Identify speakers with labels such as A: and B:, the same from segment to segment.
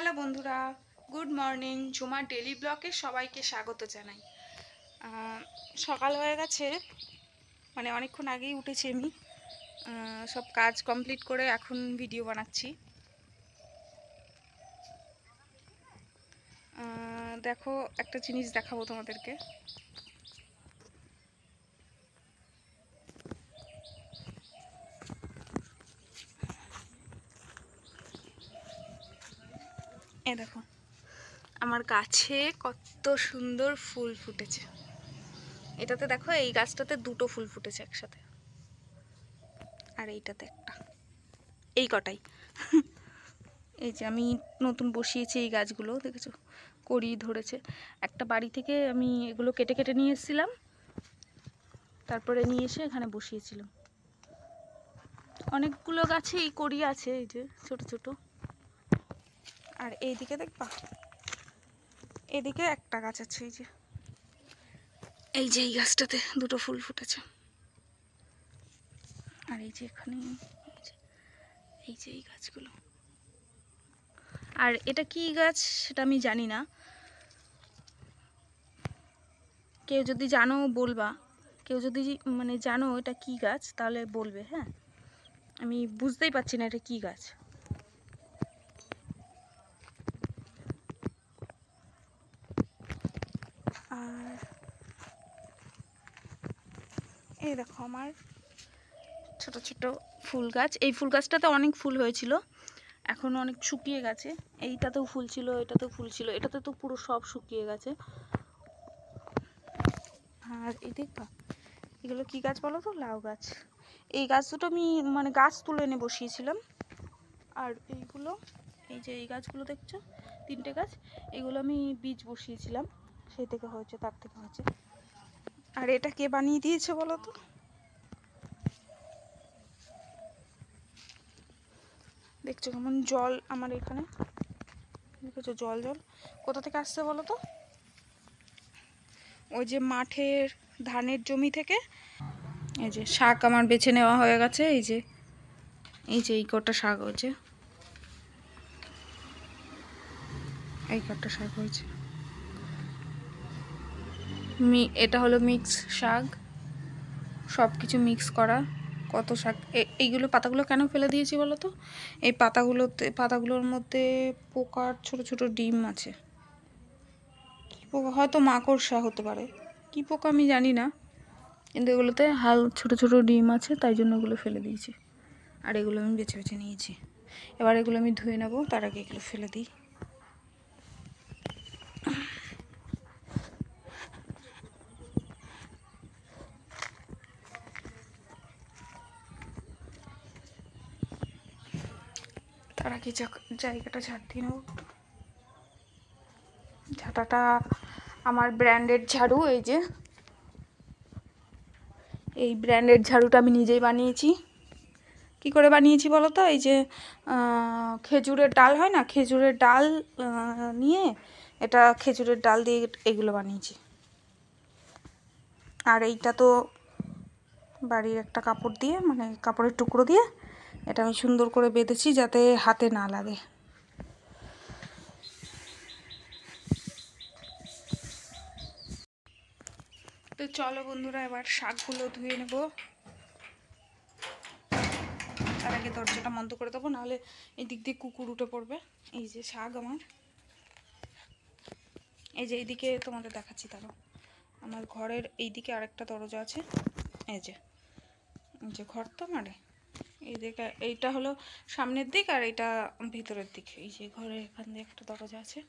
A: Hello বন্ধুরা, good morning. ঝুমার daily ব্লগে সবাইকে স্বাগত জানাই। সকাল হয়ে গেছে, মানে অনেকক্ষণ আগেই উঠেছি আমি। সব কাজ কমপ্লিট করে এখন ভিডিও বানাচ্ছি। দেখো, একটা জিনিস দেখাবো তোমাদেরকে। এ দেখো, আমার গাছে কত সুন্দর ফুল ফুটেছে। এটাতে দেখো, এই গাছটাতে দুটো ফুল ফুটেছে একসাথে, আর এইটাতে একটা, এই কটাই। এই যে আমি নতুন বসিয়েছি এই গাছগুলো, দেখেছো কড়ি ধরেছে। একটা বাড়ি থেকে আমি এগুলো কেটে কেটে নিয়ে এসেছিলাম, তারপরে নিয়ে এসে এখানে বসিয়েছিলাম। অনেকগুলো গাছে এই কড়ি আছে, এই যে ছোট ছোট। আর এইদিকে দেখবা, এদিকে একটা গাছ আছে, এই যে এই গাছটাতে দুটো ফুল ফুটেছে। আর এই যে এখানে, এই যে এই গাছগুলো। আর এটা কি গাছ সেটা আমি জানি না, কেউ যদি জানো বলবা। কেউ যদি মানে জানো এটা কি গাছ তাহলে বলবে। হ্যাঁ, আমি বুঝতেই পারছি না এটা কি গাছ। আর এই দেখো আমার ছোট ছোট ফুল গাছ। এই ফুল গাছটাতে অনেক ফুল হয়েছিল, এখন অনেক শুকিয়ে গেছে। এইটাতেও ফুল ছিল, এটাতেও ফুল ছিল, এটাতে তো পুরো সব শুকিয়ে গেছে। আর এই দেখবা, এগুলো কি গাছ বলো তো? লাউ গাছ। এই গাছ দুটো আমি মানে গাছ তুলে এনে বসিয়েছিলাম। আর এইগুলো, এই যে এই গাছগুলো দেখছো, তিনটে গাছ, এগুলো আমি বীজ বসিয়েছিলাম, সেই থেকে হয়েছে, তার থেকে হয়েছে। আর এটা কে বানিয়ে দিয়েছে বলো তো? দেখছো কেমন জল আমার এখানে, দেখেছো জল জল কোথা থেকে আসছে বলো তো? ওই যে মাঠের ধানের জমি থেকে। এই যে শাক আমার বেছে নেওয়া হয়ে গেছে, এই যে এই কটা শাক হয়েছে, এই কটা শাক হয়েছে। এটা হলো মিক্স শাক, সব কিছু মিক্স করা। কত শাক। এইগুলো পাতাগুলো কেন ফেলে দিয়েছি বলো তো? এই পাতাগুলোর মধ্যে পোকার ছোট ছোট ডিম আছে। কী পোকা, হয়তো মাকড়সা হতে পারে, কী পোকা আমি জানি না, কিন্তু এগুলোতে ছোট ছোট ডিম আছে, তাই জন্য এগুলো ফেলে দিয়েছি। আর এগুলো আমি বেছে বেছে নিয়েছি। এবার এগুলো আমি ধুয়ে নেবো, তার আগে এগুলো ফেলে দিই। তার আগে জায়গাটা ঝাড় দিয়ে নেবো। ঝাঁটাটা আমার ব্র্যান্ডেড ঝাড়ু, এই ব্র্যান্ডেড ঝাড়ুটা আমি নিজেই বানিয়েছি। কি করে বানিয়েছি বলো তো? এই যে খেজুরের ডাল হয় না, খেজুরের ডাল নিয়ে, এটা খেজুরের ডাল দিয়ে এগুলো বানিয়েছি। আর এইটা তো বাড়ির একটা কাপড় দিয়ে, মানে কাপড়ের টুকরো দিয়ে এটা আমি সুন্দর করে বেঁধেছি যাতে হাতে না লাগে। তো চলো বন্ধুরা, এবার শাকগুলো ধুয়ে নেব। তার আগে দরজাটা বন্ধ করে দেবো, নাহলে এই দিক দিয়ে কুকুর উঠে পড়বে। এই যে শাক আমার, এই যে এইদিকে তোমাদের দেখাচ্ছি, তারও আমার ঘরের এইদিকে আরেকটা দরজা আছে। এই যে ঘর তো আমার এই দিকে, এইটা হলো সামনের দিক আর এইটা ভিতরের দিক। এই যে ঘরের এখান দিয়ে একটা দরজা আছে।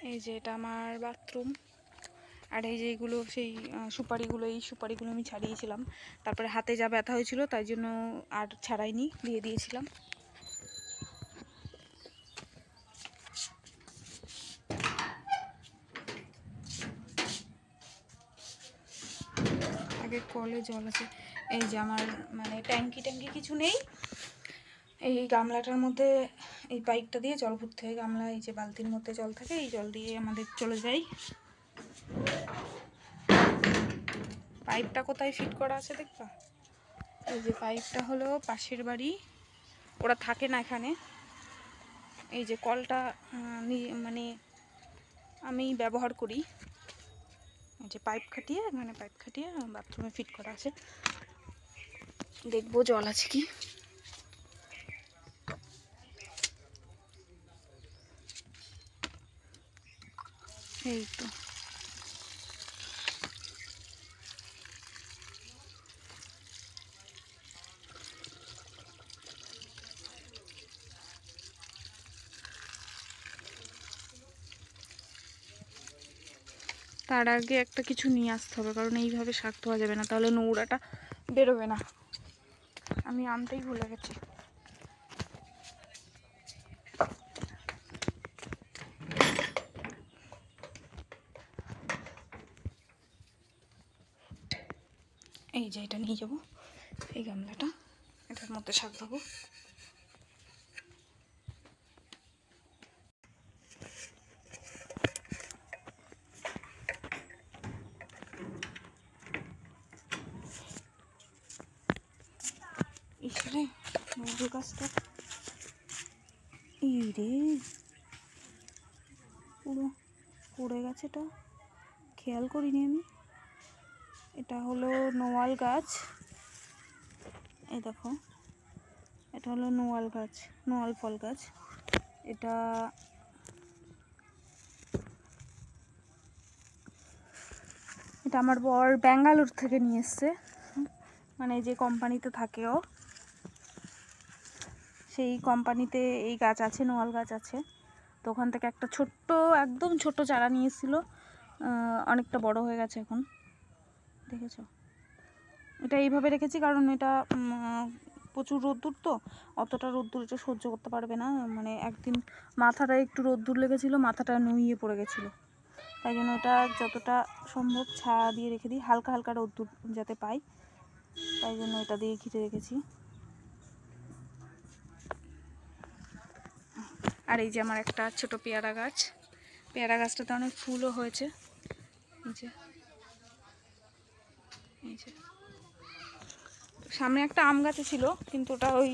A: এই যে এটা আমার বাথরুম। আর এই যে এগুলো সেই সুপারিগুলো, এই সুপারিগুলো আমি ছাড়িয়েছিলাম, তারপরে হাতে যা ব্যথা হয়েছিল তাই জন্য আর ছাড়াইনি, দিয়ে দিয়েছিলাম। আগে কলে জল আছে। এই যে আমার মানে ট্যাঙ্কি কিছু নেই, এই গামলাটার মধ্যে এই পাইপটা দিয়ে জল ভরতে হয়। গামলা, এই যে বালতির মধ্যে জল থাকে, এই জল দিয়ে আমাদের চলে যায়। পাইপটা কোথায় ফিট করা আছে দেখবা? এই যে পাইপটা হলো পাশের বাড়ি, ওরা থাকে না এখানে। এই যে কলটা মানে আমি ব্যবহার করি। এই যে পাইপ খাটিয়ে, এখানে পাইপ খাটিয়ে বাথরুমে ফিট করা আছে। দেখবো জল আছে কি। এই তো তার আগে একটা কিছু নিয়ে আসতে হবে, কারণ এইভাবে শাক ধোয়া যাবে না, তাহলে নোংরাটা বেরোবে না। আমি আনতেই ভুলে গেছি। এই যে এটা নিয়ে যাবো, এই গামলাটা, এটার মধ্যে শাক ধোবো। ইসরে মধু গাছটা এই রে পুরো পড়ে গেছে, এটা খেয়াল করিনি আমি। এটা হলো নোয়াল গাছ, এই দেখো, এটা হলো নোয়াল গাছ, নোয়াল ফল গাছ। এটা এটা আমার বর ব্যাঙ্গালোর থেকে নিয়ে এসছে, মানে যে কোম্পানিতে থাকে ও, সেই কোম্পানিতে এই গাছ আছে, নোয়াল গাছ আছে। তো ওখান থেকে একটা ছোট্ট, একদম ছোট্ট চারা নিয়ে এসেছিল, অনেকটা বড় হয়ে গেছে এখন, দেখেছো। এটা এইভাবে রেখেছি কারণ এটা প্রচুর রোদ্দুর, তো অতটা রোদ্দুর এটা সহ্য করতে পারবে না। মানে একদিন মাথাটায় একটু রোদ্দুর লেগেছিল, মাথাটা নুইয়ে পড়ে গেছিলো, তাই জন্য এটা যতটা সম্ভব ছায়া দিয়ে রেখে দিই, হালকা হালকা রোদ্দুর যাতে পাই, তাই জন্য এটা দিয়ে ঘিরে রেখেছি। আর এই যে আমার একটা ছোট পেয়ারা গাছ, পেয়ারা গাছটাতে অনেক ফুলও হয়েছে। এই যে সামনে একটা আম গাছে ছিল, কিন্তু ওটা ওই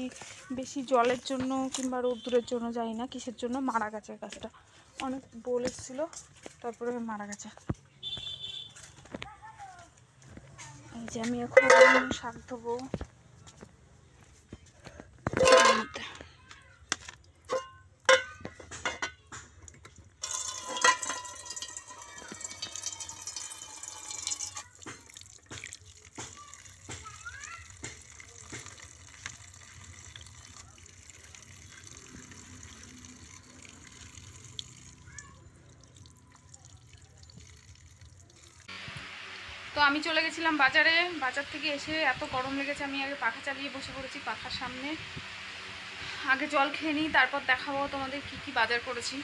A: বেশি জলের জন্য কিংবা রোদ্দুরের জন্য, জানি না কিসের জন্য মারা গেছে গাছটা। অনেক বোল এসেছিল, তারপরে মারা গেছে। এই যে আমি এখন শাক ধোবো। তো আমি চলে গেছিলাম বাজারে, বাজার থেকে এসে এত গরম লেগেছে, আমি আগে পাখা চালিয়ে বসে পড়েছি পাখার সামনে। আগে জল খেয়ে নিই, তারপর দেখাবো তোমাদের কি কি বাজার করেছি।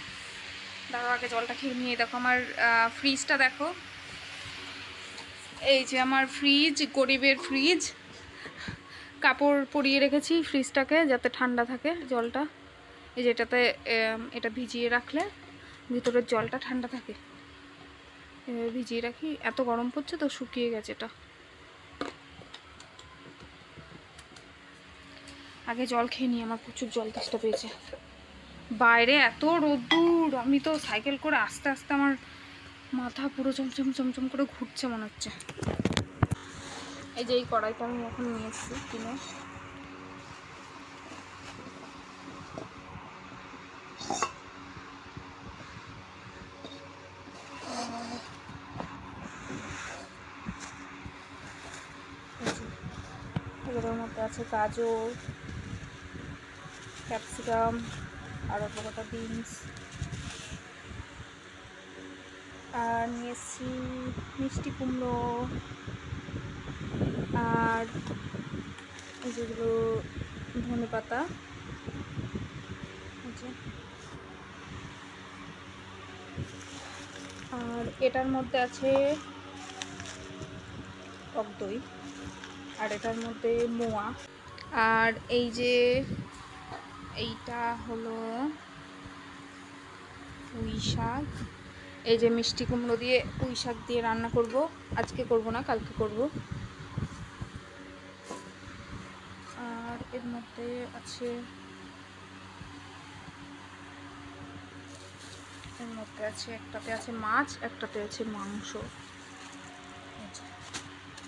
A: দাঁড়াও আগে জলটা খেয়ে নিয়ে। দেখো আমার ফ্রিজটা দেখো, এই যে আমার ফ্রিজ, গরিবের ফ্রিজ। কাপড় পরিয়ে রেখেছি ফ্রিজটাকে যাতে ঠান্ডা থাকে জলটা। এই যে এটাতে এটা ভিজিয়ে রাখলে ভিতরের জলটা ঠান্ডা থাকে, এভাবে ভিজিয়ে রাখি। এত গরম পড়ছে তো শুকিয়ে গেছে এটা। আগে জল খেয়ে নিই, আমার প্রচুর জল তেষ্টা পেয়েছে। বাইরে এত রোদ্দুর, আমি তো সাইকেল করে আস্তে আস্তে আমার মাথা পুরো চমচম চমচম করে ঘুরছে মনে হচ্ছে। এই যে এই কড়াইটা আমি এখন নিয়ে এসেছি কিনে। এগুলোর মধ্যে আছে গাজর, ক্যাপসিকাম, আর অল্প কটা বিনস, আর নিয়েছি মিষ্টি কুমড়ো, আর যেগুলো ধনে পাতা, আর এটার মধ্যে আছে টক দই, আর এটার মধ্যে মোয়া, আর এই যে এইটা হলো পুঁই শাক, এই যে মিষ্টি কুমড়ো দিয়ে পুঁই শাক দিয়ে রান্না করব। আজকে করব না, কালকে করব। আর এর মধ্যে আছে একটাতে আছে মাছ, একটাতে আছে মাংস।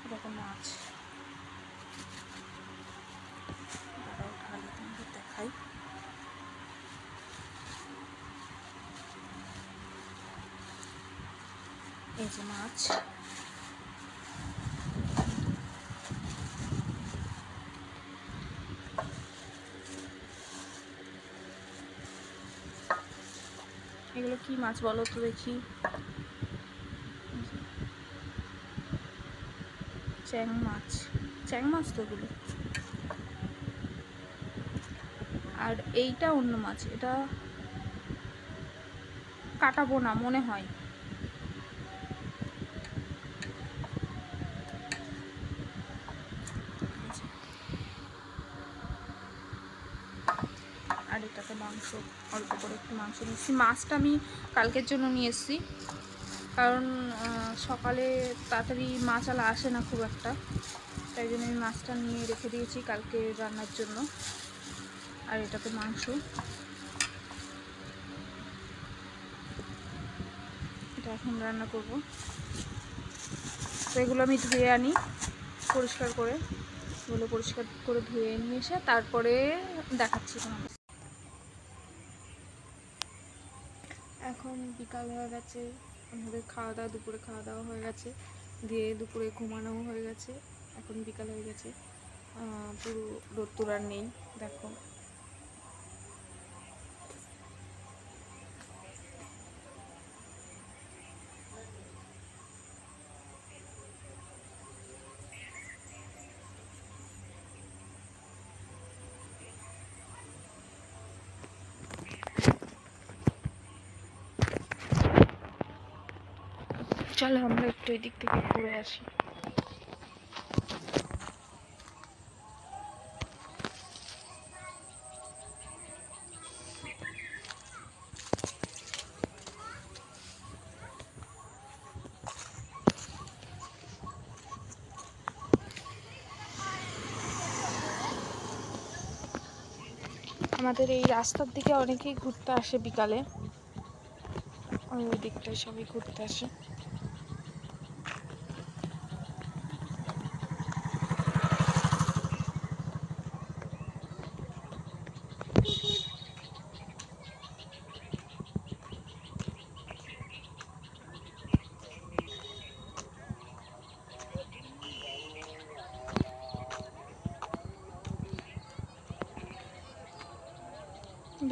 A: এরকম মাছ দেখাই। এই যে মাছ, এগুলো কি মাছ বলো তো দেখি? চ্যাং মাছ তো এগুলো। আর এইটা অন্য মাছ, এটা কাটাবো না মনে হয়। আর এটাতে মাংস, অল্প করে একটু মাংস নিয়েছি। মাছটা আমি কালকের জন্য নিয়ে এসেছি, কারণ সকালে তাড়াতাড়ি মাছালা আসে না খুব একটা, তাই জন্য আমি মাছটা নিয়ে রেখে দিয়েছি কালকে রান্নার জন্য। আর এটাতে মাংস, এটা এখন রান্না করব। তো এগুলো আমি ধুয়ে আনি পরিষ্কার করে, এগুলো পরিষ্কার করে ধুয়ে নিয়ে এসে তারপরে দেখাচ্ছি তোমাকে। এখন বিকাল হয়ে গেছে, আমাদের খাওয়া দাওয়া, দুপুরে খাওয়া দাওয়া হয়ে গেছে, দিয়ে দুপুরে ঘুমানোও হয়ে গেছে। এখন বিকাল হয়ে গেছে, পুরো রোদ্দুর আর নেই, দেখো। চলো আমরা একটু এই দিক থেকে ঘুরে আসি। আমাদের এই রাস্তার দিকে অনেকেই ঘুরতে আসে বিকালে, ওই দিকটায় সবাই ঘুরতে আসে।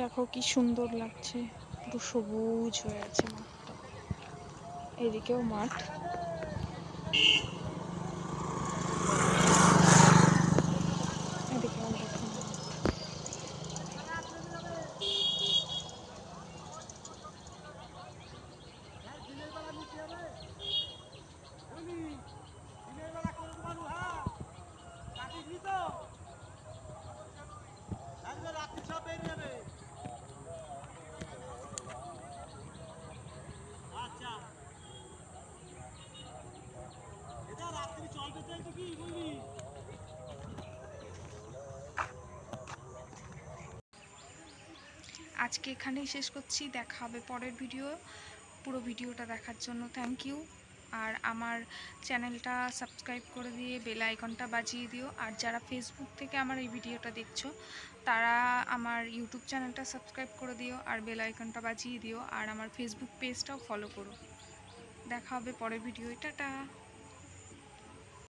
A: দেখো কি সুন্দর লাগছে, পুরো সবুজ হয়ে আছে মাঠটা। এদিকেও মাঠ, এদিকেও দেখো। আজকে এখানেই শেষ করছি, দেখা হবে পরের ভিডিও। পুরো ভিডিওটা দেখার জন্য থ্যাংক ইউ। আর আমার চ্যানেলটা সাবস্ক্রাইব করে দিয়ে বেল আইকনটা বাজিয়ে দিও। আর যারা ফেসবুক থেকে আমার এই ভিডিওটা দেখছো, তারা আমার ইউটিউব চ্যানেলটা সাবস্ক্রাইব করে দিও আর বেল আইকনটা বাজিয়ে দিও। আর আমার ফেসবুক পেজটাও ফলো করো। দেখা হবে পরের ভিডিও। টাটা।